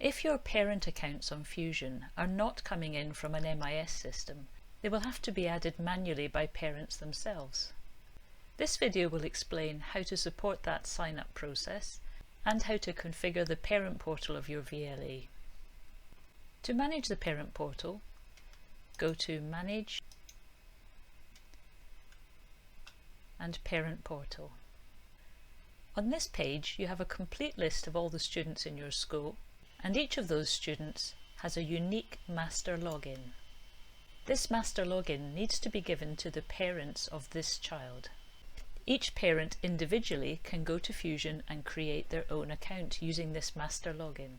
If your parent accounts on Fusion are not coming in from an MIS system, they will have to be added manually by parents themselves. This video will explain how to support that sign-up process and how to configure the parent portal of your VLE. To manage the parent portal, go to Manage and Parent Portal. On this page you have a complete list of all the students in your school, and each of those students has a unique master login. This master login needs to be given to the parents of this child. Each parent individually can go to Fusion and create their own account using this master login.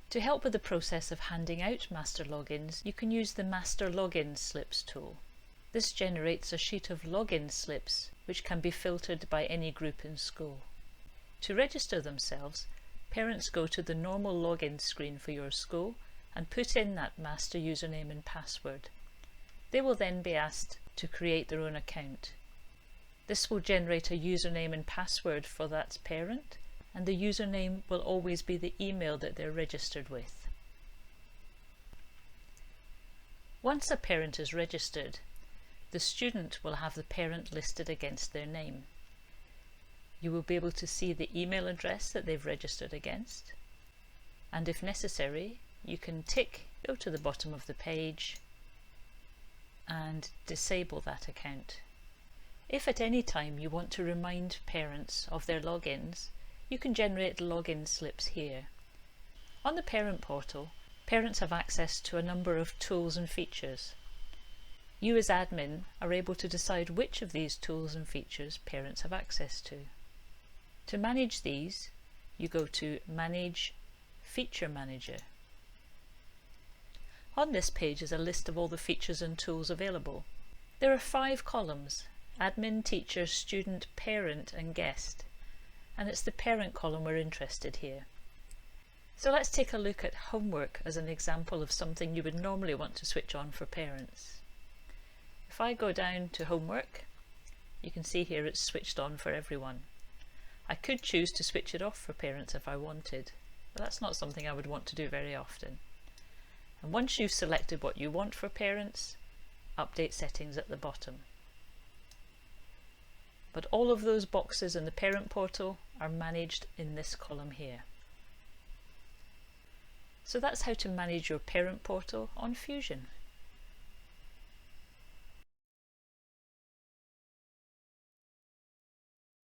To help with the process of handing out master logins, you can use the Master Login Slips tool. This generates a sheet of login slips which can be filtered by any group in school. To register themselves, parents go to the normal login screen for your school and put in that master username and password. They will then be asked to create their own account. This will generate a username and password for that parent, and the username will always be the email that they're registered with. Once a parent is registered, the student will have the parent listed against their name. You will be able to see the email address that they've registered against, and if necessary, you can go to the bottom of the page and disable that account. If at any time you want to remind parents of their logins, you can generate login slips here. On the parent portal, parents have access to a number of tools and features. You as admin are able to decide which of these tools and features parents have access to. To manage these, you go to Manage Feature Manager. On this page is a list of all the features and tools available. There are 5 columns: Admin, Teacher, Student, Parent and Guest, and it's the parent column we're interested here. So let's take a look at homework as an example of something you would normally want to switch on for parents. If I go down to homework, you can see here it's switched on for everyone. I could choose to switch it off for parents if I wanted, but that's not something I would want to do very often. And once you've selected what you want for parents, update settings at the bottom. But all of those boxes in the parent portal are managed in this column here. So that's how to manage your parent portal on Fusion.